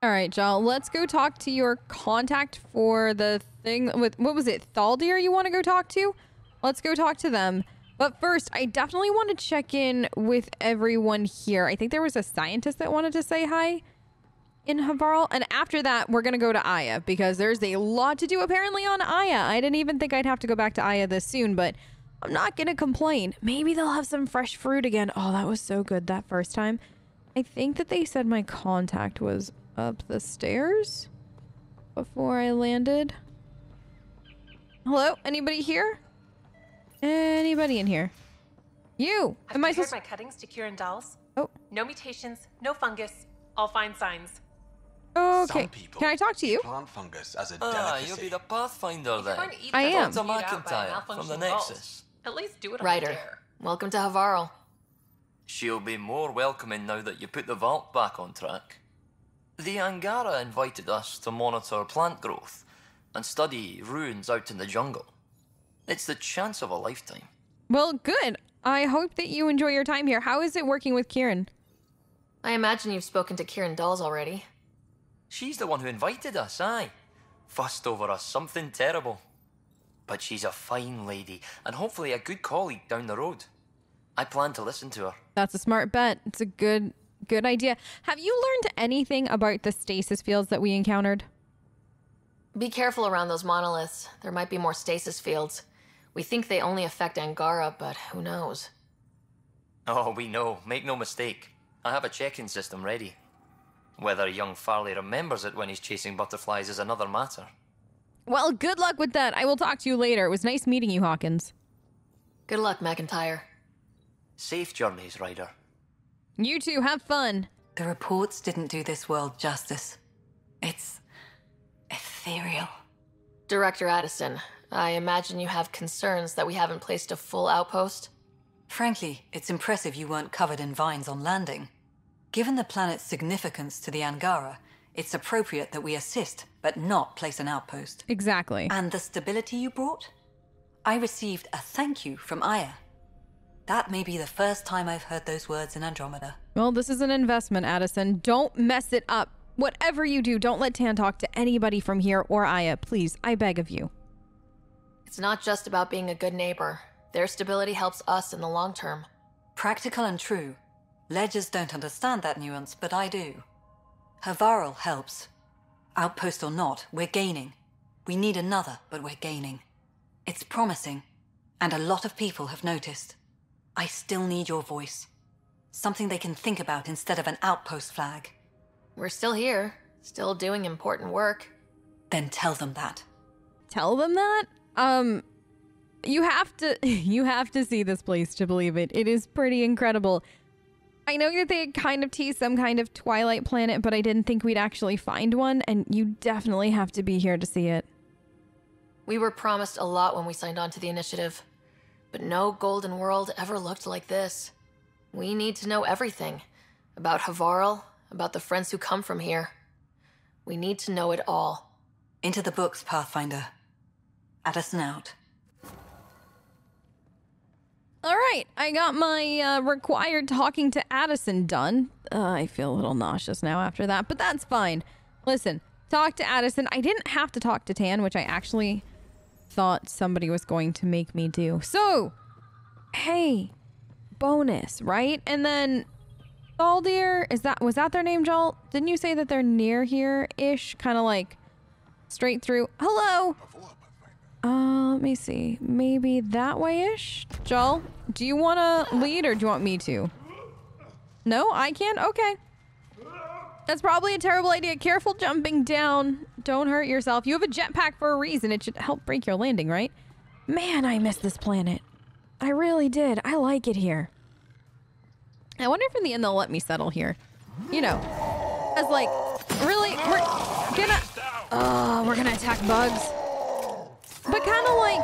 All right, Jal, let's go talk to your contact for the thing with, what was it, Thaldir you want to go talk to? Let's go talk to them. But first, I definitely want to check in with everyone here. I think there was a scientist that wanted to say hi in Havarl. And after that, we're going to go to Aya because there's a lot to do apparently on Aya. I didn't even think I'd have to go back to Aya this soon, but I'm not going to complain. Maybe they'll have some fresh fruit again. Oh, that was so good that first time. I think that they said my contact was up the stairs before I landed. Hello? Anybody here? Anybody in here? You! I've compared my cuttings to Kieran Dahl's. Oh. No mutations, no fungus, all fine signs. Okay. Some people Can I talk to you? plant fungus as a delicacy. You'll be the Pathfinder then. I am. Dr. McIntyre from the Nexus. At least do it on Ryder, the dare. welcome to Havarl. She'll be more welcoming now that you put the vault back on track. The Angara invited us to monitor plant growth and study ruins out in the jungle. It's the chance of a lifetime. Well, good. I hope that you enjoy your time here. How is it working with Kieran? I imagine you've spoken to Kieran Dawes already. She's the one who invited us, aye. Fussed over us something terrible. But she's a fine lady, and hopefully a good colleague down the road. I plan to listen to her. That's a smart bet. It's a good idea. Have you learned anything about the stasis fields that we encountered? Be careful around those monoliths. There might be more stasis fields. We think they only affect Angara, but who knows? Oh, we know. Make no mistake. I have a check-in system ready. Whether young Farley remembers it when he's chasing butterflies is another matter. Well, good luck with that. I will talk to you later. It was nice meeting you, Hawkins. Good luck, McIntyre. Safe journeys, Ryder. You two, have fun. The reports didn't do this world justice. It's ethereal. Director Addison, I imagine you have concerns that we haven't placed a full outpost? Frankly, it's impressive you weren't covered in vines on landing. Given the planet's significance to the Angara, it's appropriate that we assist, but not place an outpost. Exactly. And the stability you brought? I received a thank you from Aya. That may be the first time I've heard those words in Andromeda. Well, this is an investment, Addison. Don't mess it up. Whatever you do, don't let Tan talk to anybody from here or Aya. Please, I beg of you. It's not just about being a good neighbor. Their stability helps us in the long term. Practical and true. Ledgers don't understand that nuance, but I do. Havarl helps. Outpost or not, we're gaining. We need another, but we're gaining. It's promising, and a lot of people have noticed. I still need your voice. Something they can think about instead of an outpost flag. We're still here, still doing important work. Then tell them that. Tell them that? You have to see this place to believe it. It is pretty incredible. I know that they kind of teased some kind of Twilight planet, but I didn't think we'd actually find one, and you definitely have to be here to see it. We were promised a lot when we signed on to the initiative, but no golden world ever looked like this. We need to know everything. About Havarl, about the friends who come from here. We need to know it all. Into the books, Pathfinder. Addison out. All right, I got my required talking to Addison done. I feel a little nauseous now after that, but that's fine. Listen, talk to Addison. I didn't have to talk to Tan, which I actually thought somebody was going to make me do. So, hey, bonus, right? And then Thaldir, was that their name, Joel? Didn't you say that they're near here-ish? Kind of like straight through. Hello. Let me see. Maybe that way-ish? Joel, do you want to lead or do you want me to? No, I can? Okay. That's probably a terrible idea. Careful jumping down. Don't hurt yourself. You have a jetpack for a reason. It should help break your landing, right? Man, I miss this planet. I really did. I like it here. I wonder if in the end they'll let me settle here. You know, as like, really, we're gonna attack bugs. But kind of like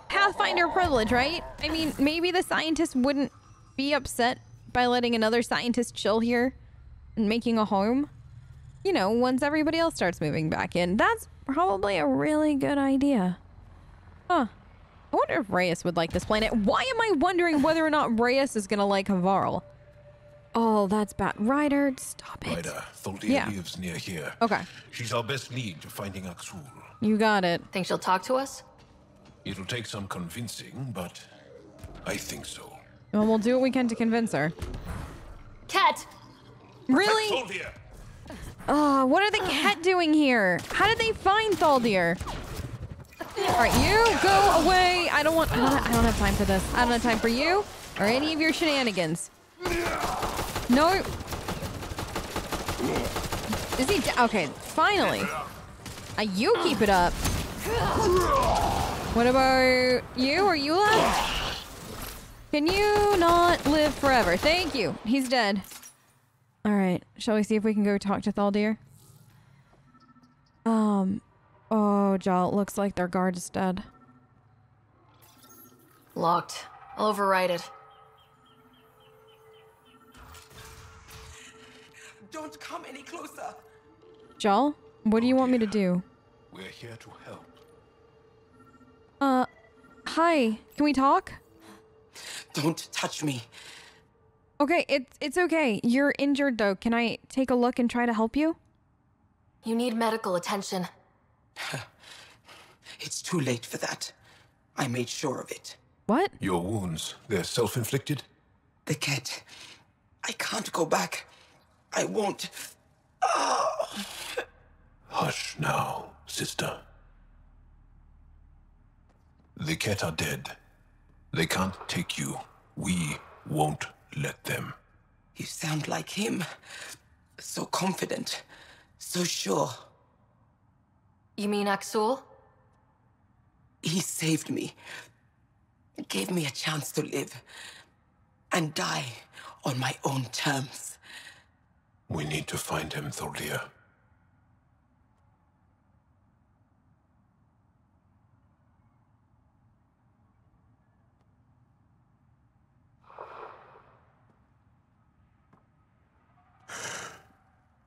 Pathfinder privilege, right? I mean, maybe the scientists wouldn't be upset by letting another scientist chill here and making a home. You know, once everybody else starts moving back in. That's probably a really good idea. Huh. I wonder if Reyes would like this planet. Why am I wondering whether or not Reyes is gonna like Havarl? Oh, that's bad. Ryder, stop it. Ryder, Tholdia Yeah. lives near here. Okay. She's our best lead to finding Axul. You got it. Think she'll talk to us? It'll take some convincing, but I think so. Well, we'll do what we can to convince her. Cat! Really? Tholdia! Oh, what are the cat doing here? How did they find Thaldir? All right, you go away. I don't have time for this. I don't have time for you or any of your shenanigans. No. Is he okay? Finally. You keep it up. What about you? Are you left? Can you not live forever? Thank you. He's dead. All right. Shall we see if we can go talk to Thaldir? Oh, Jal, it looks like their guard is dead. Locked. I'll override it. Don't come any closer. Jal, what do you want me to do? We're here to help. Hi. Can we talk? Don't touch me. Okay, it's okay. You're injured though. Can I take a look and try to help you? You need medical attention. It's too late for that. I made sure of it. What? Your wounds, they're self-inflicted? The cat. I can't go back. I won't. Hush now, sister. The cat are dead. They can't take you. We won't let them. You sound like him. So confident. So sure. You mean Axul? He saved me. Gave me a chance to live. And die on my own terms. We need to find him, Tholdia.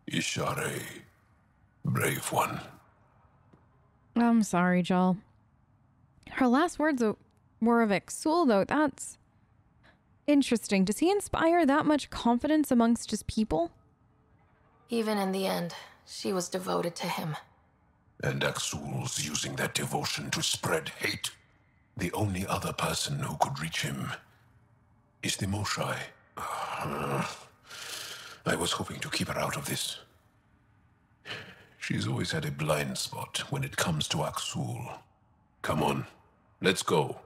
Ishare, brave one. I'm sorry, Jal. Her last words were of Axul, though. That's interesting. Does he inspire that much confidence amongst his people? Even in the end, she was devoted to him. And Axul's using that devotion to spread hate. The only other person who could reach him is the Moshai. I was hoping to keep her out of this. She's always had a blind spot when it comes to Axul. Come on, let's go.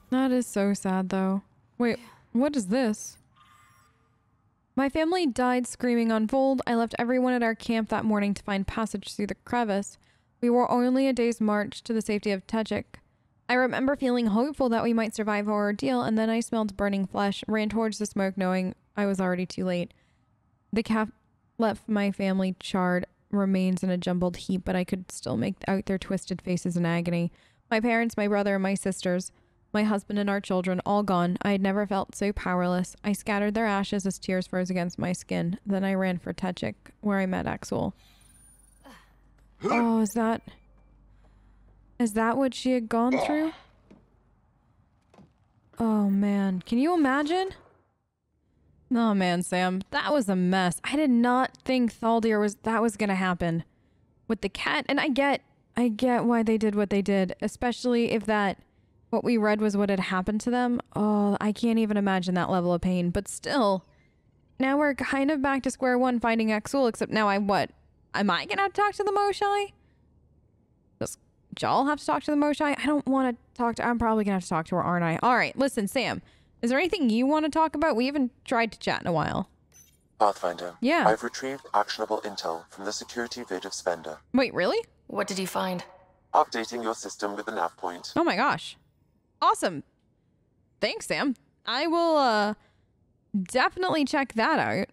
That is so sad, though. Wait, what is this? My family died screaming on Vold. I left everyone at our camp that morning to find passage through the crevice. We were only a day's march to the safety of Tejik. I remember feeling hopeful that we might survive our ordeal, and then I smelled burning flesh, ran towards the smoke knowing I was already too late. The cap left my family charred remains in a jumbled heap, but I could still make out their twisted faces in agony. My parents, my brother, and my sisters, my husband and our children, all gone. I had never felt so powerless. I scattered their ashes as tears froze against my skin. Then I ran for Tejik, where I met Axul. Oh, is that what she had gone through? Oh, man. Can you imagine? Oh, man, Sam. That was a mess. I did not think Thaldir that was going to happen with the cat. And I get why they did what they did, especially if what we read was what had happened to them. Oh, I can't even imagine that level of pain. But still, now we're kind of back to square one finding Axul, except now am I going to have to talk to the Moshai? Does Jal have to talk to the Moshai? I don't want to talk to... I'm probably going to have to talk to her, aren't I? All right, listen, Sam. Is there anything you want to talk about? We haven't tried to chat in a while. Pathfinder. Yeah. I've retrieved actionable intel from the security vid of Spender. Wait, really? What did you find? Updating your system with the nav point. Oh my gosh. Awesome. Thanks, Sam. I will definitely check that out.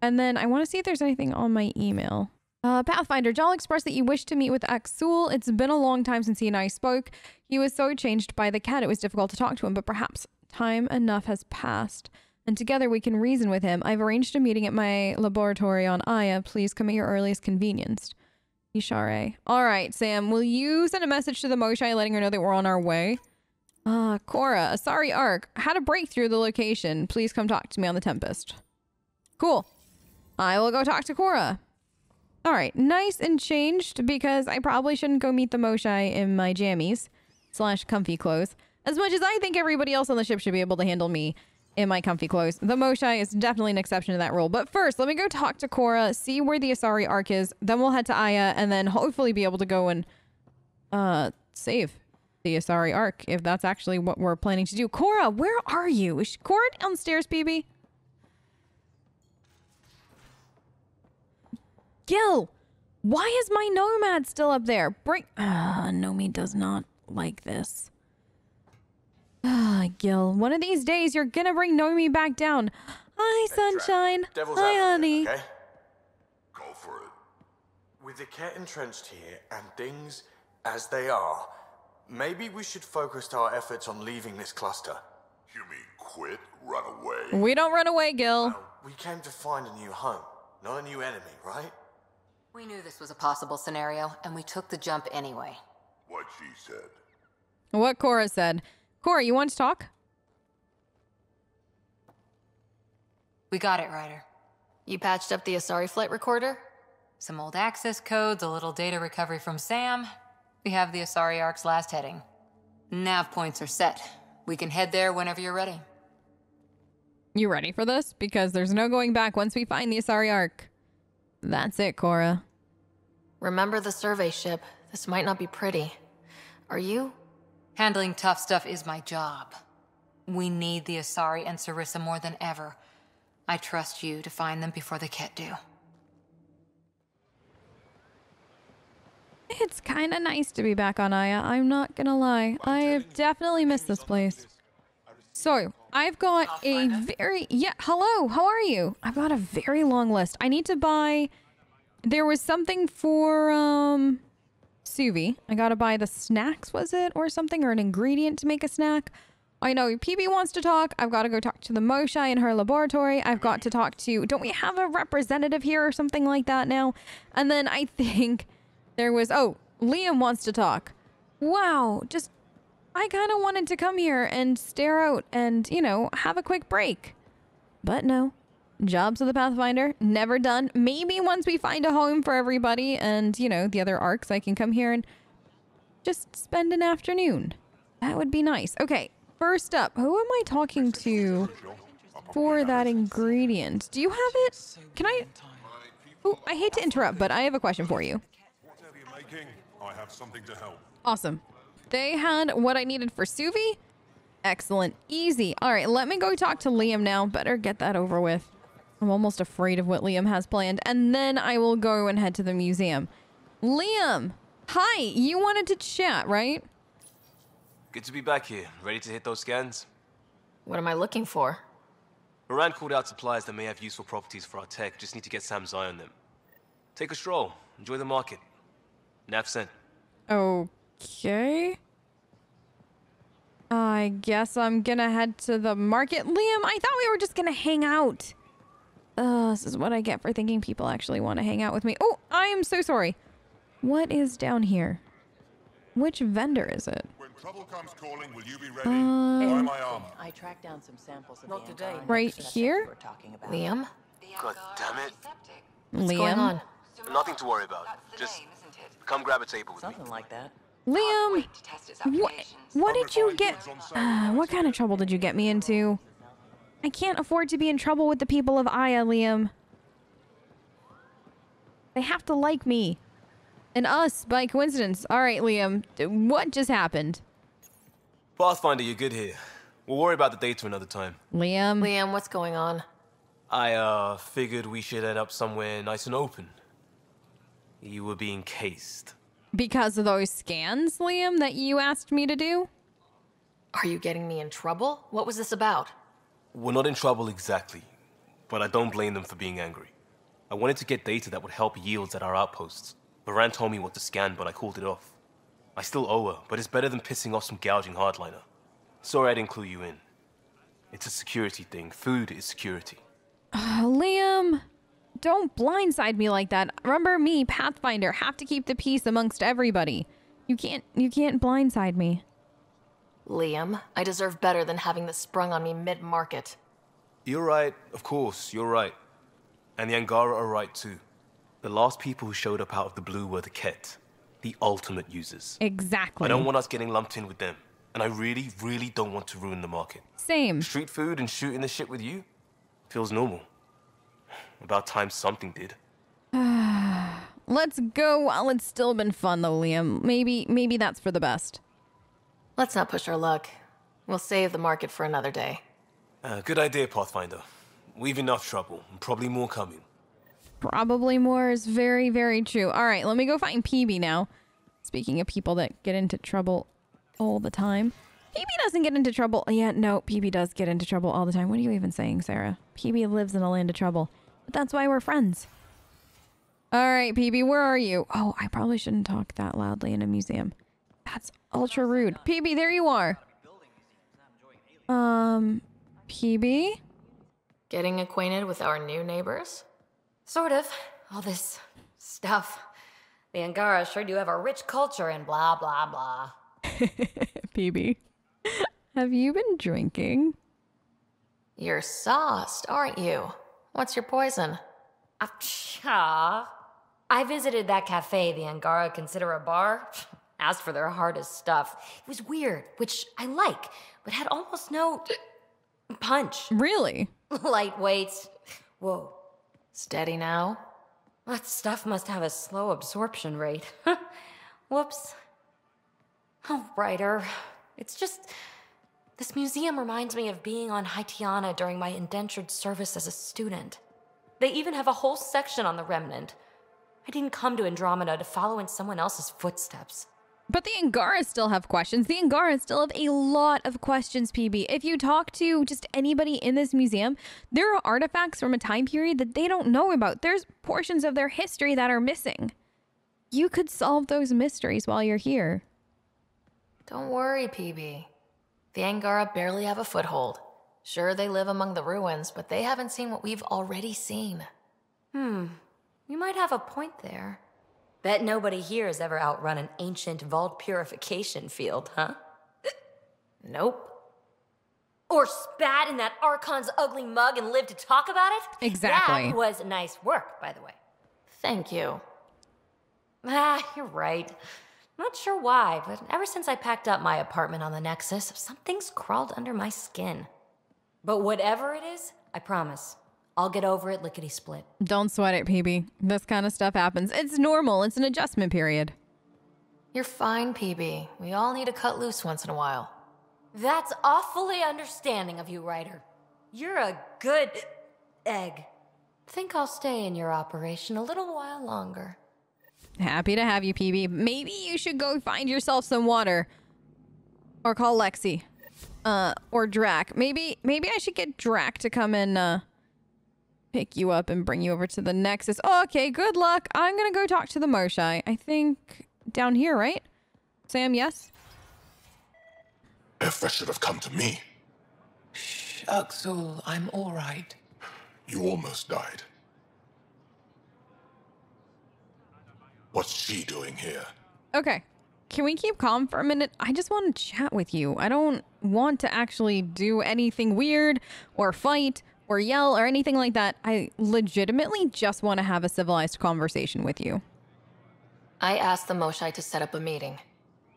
And then I want to see if there's anything on my email. Pathfinder, Jal expressed that you wish to meet with Axul. It's been a long time since he and I spoke. He was so changed by the cat, it was difficult to talk to him, but perhaps time enough has passed, and together we can reason with him. I've arranged a meeting at my laboratory on Aya. Please come at your earliest convenience. Ishare. All right, Sam, will you send a message to the Moshai letting her know that we're on our way? Cora, Asari Arc. How to break through the location. Please come talk to me on the Tempest. Cool. I will go talk to Cora. All right, nice and changed because I probably shouldn't go meet the Moshai in my jammies / comfy clothes. As much as I think everybody else on the ship should be able to handle me in my comfy clothes, the Moshai is definitely an exception to that rule. But first, let me go talk to Cora, see where the Asari Arc is, then we'll head to Aya, and then hopefully be able to go and save the Asari Arc, if that's actually what we're planning to do. Cora, where are you? Is Cora downstairs, BB? Gil, why is my nomad still up there? Bring... Nomi does not like this. Gil, one of these days you're gonna bring Nomi back down. Hi, sunshine. Hi, honey. Okay? Go for it. With the cat entrenched here and things as they are, maybe we should focus our efforts on leaving this cluster. You mean quit, run away? We don't run away, Gil. Well, we came to find a new home, not a new enemy, right? We knew this was a possible scenario, and we took the jump anyway. What she said. What Cora said. Cora, you want to talk? We got it, Ryder. You patched up the Asari flight recorder? Some old access codes, a little data recovery from Sam. We have the Asari Arc's last heading. Nav points are set. We can head there whenever you're ready. You ready for this? Because there's no going back once we find the Asari Arc. That's it, Cora. Remember the survey ship. This might not be pretty. Are you? Handling tough stuff is my job. We need the Asari and Sarissa more than ever. I trust you to find them before the Ket do. It's kind of nice to be back on Aya. I'm not gonna lie. I have definitely missed this place. So, I've got a very... Yeah, hello. How are you? I've got a very long list. I need to buy... There was something for, Suvi. I gotta buy the snacks, was it? Or something? Or an ingredient to make a snack? I know PB wants to talk. I've got to go talk to the Moshai in her laboratory. I've got to talk to... Don't we have a representative here or something like that now? And then I think there was... Oh, Liam wants to talk. Wow, just... I kind of wanted to come here and stare out and, you know, have a quick break. But no. Jobs of the Pathfinder, never done. Maybe once we find a home for everybody and, you know, the other arcs, I can come here and just spend an afternoon. That would be nice. Okay, first up, who am I talking to for that ingredient? Do you have it? Can I... Oh, I hate to interrupt, but I have a question for you. Whatever you're making, I have something to help. Awesome. They had what I needed for Suvi. Excellent. Easy. All right, let me go talk to Liam now. Better get that over with. I'm almost afraid of what Liam has planned. And then I will go and head to the museum. Liam! Hi! You wanted to chat, right? Good to be back here. Ready to hit those scans? What am I looking for? Moran called out supplies that may have useful properties for our tech. Just need to get Sam's eye on them. Take a stroll. Enjoy the market. Nav sent. Okay. I guess I'm gonna head to the market. Liam, I thought we were just gonna hang out. This is what I get for thinking people actually want to hang out with me. Oh, I am so sorry. What is down here? Which vendor is it? When trouble comes calling, will you be ready? By my arm. I tracked down some samples of Not the today. Right here? we're talking about. Liam? God damn it. What's Liam? going on? Nothing to worry about. Just come grab a table with me. Something like that. Liam, what did you get? What kind of trouble did you get me into? I can't afford to be in trouble with the people of Aya, Liam. They have to like me. And us, by coincidence. All right, Liam, what just happened? Pathfinder, you're good here. We'll worry about the data another time. Liam, what's going on? I, figured we should end up somewhere nice and open. You were being cased. Because of those scans, Liam, that you asked me to do? Are you getting me in trouble? What was this about? We're not in trouble exactly, but I don't blame them for being angry. I wanted to get data that would help yields at our outposts. Baran told me what to scan, but I called it off. I still owe her, but it's better than pissing off some gouging hardliner. Sorry I didn't clue you in. It's a security thing. Food is security. Liam, don't blindside me like that. Remember me, Pathfinder, have to keep the peace amongst everybody. You can't blindside me. Liam, I deserve better than having this sprung on me mid-market. You're right, of course, you're right. And the Angara are right too. The last people who showed up out of the blue were the Ket, the ultimate users. Exactly. I don't want us getting lumped in with them. And I really, really don't want to ruin the market. Same. Street food and shooting the shit with you feels normal. About time something did. Let's go while it's still been fun though, Liam. Maybe that's for the best. Let's not push our luck. We'll save the market for another day. Good idea, Pathfinder. We've enough trouble, and probably more coming. Probably more is very, very true. All right, let me go find PB now. Speaking of people that get into trouble all the time. PB doesn't get into trouble. Yeah, no, PB does get into trouble all the time. What are you even saying, Sarah? PB lives in a land of trouble. But that's why we're friends. All right, PB, where are you? Oh, I probably shouldn't talk that loudly in a museum. That's ultra rude. PB, there you are. PB? Getting acquainted with our new neighbors? Sort of. All this stuff. The Angara sure do have a rich culture and blah, blah, blah. PB, have you been drinking? You're sauced, aren't you? What's your poison? I visited that cafe the Angara consider a bar. Asked for their hardest stuff. It was weird, which I like, but had almost no punch. Really? Lightweight. Whoa. Steady now? That stuff must have a slow absorption rate. Whoops. Oh, writer. It's just... This museum reminds me of being on Haitiana during my indentured service as a student. They even have a whole section on the Remnant. I didn't come to Andromeda to follow in someone else's footsteps. But the Angara still have questions. The Angara still have a lot of questions, PB. If you talk to just anybody in this museum, there are artifacts from a time period that they don't know about. There's portions of their history that are missing. You could solve those mysteries while you're here. Don't worry, PB. The Angara barely have a foothold. Sure, they live among the ruins, but they haven't seen what we've already seen. You might have a point there. Bet nobody here has ever outrun an ancient vault purification field, huh? Nope. Or spat in that Archon's ugly mug and lived to talk about it? Exactly. That was nice work, by the way. Thank you. You're right. Not sure why, but ever since I packed up my apartment on the Nexus, something's crawled under my skin. But whatever it is, I promise, I'll get over it lickety-split. Don't sweat it, PB. This kind of stuff happens. It's normal. It's an adjustment period. You're fine, PB. We all need to cut loose once in a while. That's awfully understanding of you, Ryder. You're a good egg. Think I'll stay in your operation a little while longer. Happy to have you, PB. Maybe you should go find yourself some water. Or call Lexi. Or Drac. Maybe I should get Drac to come and, pick you up and bring you over to the Nexus. Oh, okay, good luck. I'm gonna go talk to the Moshai. I think down here, right? Sam, yes? Efra should have come to me. Shh, Axel, I'm all right. You almost died. What's she doing here? Okay. Can we keep calm for a minute? I just want to chat with you. I don't want to actually do anything weird or fight or yell or anything like that. I legitimately just want to have a civilized conversation with you. I asked the Moshai to set up a meeting.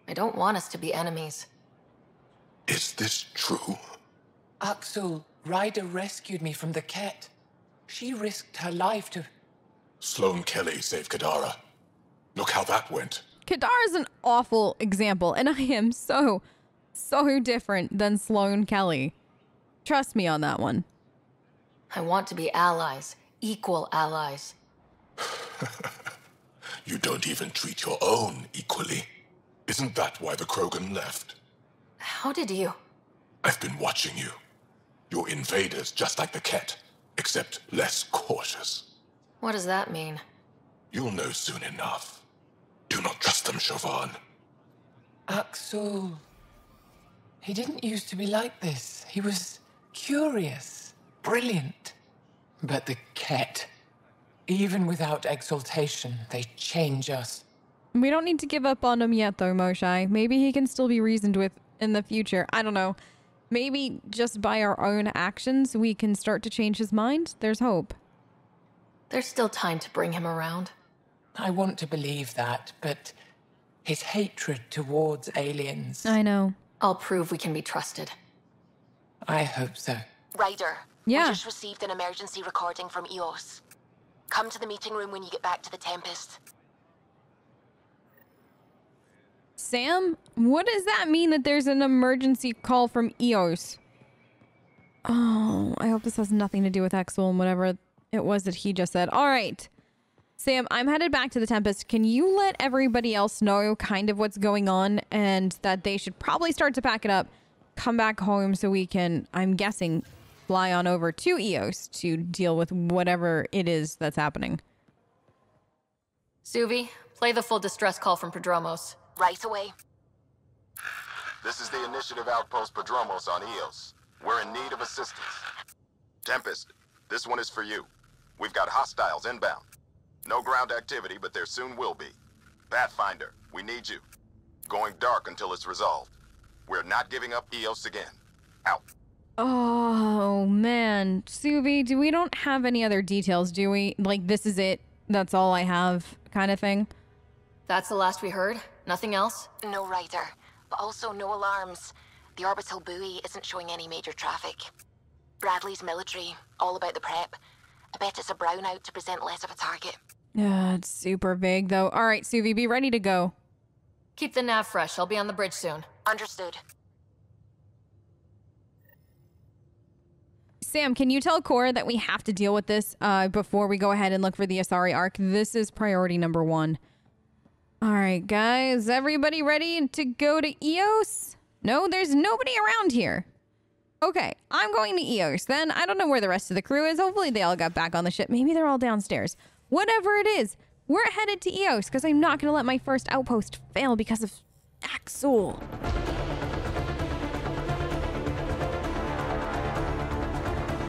I don't want us to be enemies. Is this true? Axel, Ryder rescued me from the Ket. She risked her life to... Sloane Kelly saved Kadara. Look how that went. Kadar is an awful example, and I am so different than Sloane Kelly. Trust me on that one. I want to be allies, equal allies. You don't even treat your own equally. Isn't that why the Krogan left? How did you? I've been watching you. You're invaders just like the Ket, except less cautious. What does that mean? You'll know soon enough. Do not trust them, Chauvin. Axel... He didn't used to be like this. He was curious, brilliant. But the Ket, even without exaltation, they change us. We don't need to give up on him yet, though, Moshai. Maybe he can still be reasoned with in the future. I don't know. Maybe just by our own actions, we can start to change his mind. There's hope. There's still time to bring him around. I want to believe that, but his hatred towards aliens... I know. I'll prove we can be trusted. I hope so. Ryder, yeah. We just received an emergency recording from EOS. Come to the meeting room when you get back to the Tempest. Sam, what does that mean that there's an emergency call from EOS? Oh, I hope this has nothing to do with Exel and whatever it was that he just said. All right. Sam, I'm headed back to the Tempest. Can you let everybody else know kind of what's going on and that they should probably start to pack it up, come back home so we can, I'm guessing, fly on over to EOS to deal with whatever it is that's happening. Suvi, play the full distress call from Prodromos. Right away. This is the Initiative Outpost Prodromos on EOS. We're in need of assistance. Tempest, this one is for you. We've got hostiles inbound. No ground activity, but there soon will be. Pathfinder, we need you. Going dark until it's resolved. We're not giving up EOS again. Out. Oh, man. Suvi, we don't have any other details, do we? Like, this is it. That's all I have kind of thing. That's the last we heard? Nothing else? No, Ryder. But also no alarms. The orbital buoy isn't showing any major traffic. Bradley's military, all about the prep. I bet it's a brownout to present less of a target. Yeah, it's super vague, though. All right, Suvi, be ready to go. Keep the nav fresh. I'll be on the bridge soon. Understood. Sam, can you tell Cora that we have to deal with this before we go ahead and look for the Asari Arc? This is priority number 1. All right, guys. Everybody ready to go to EOS? No, there's nobody around here. Okay, I'm going to EOS then. I don't know where the rest of the crew is. Hopefully they all got back on the ship. Maybe they're all downstairs. Whatever it is, we're headed to EOS because I'm not going to let my first outpost fail because of Axel.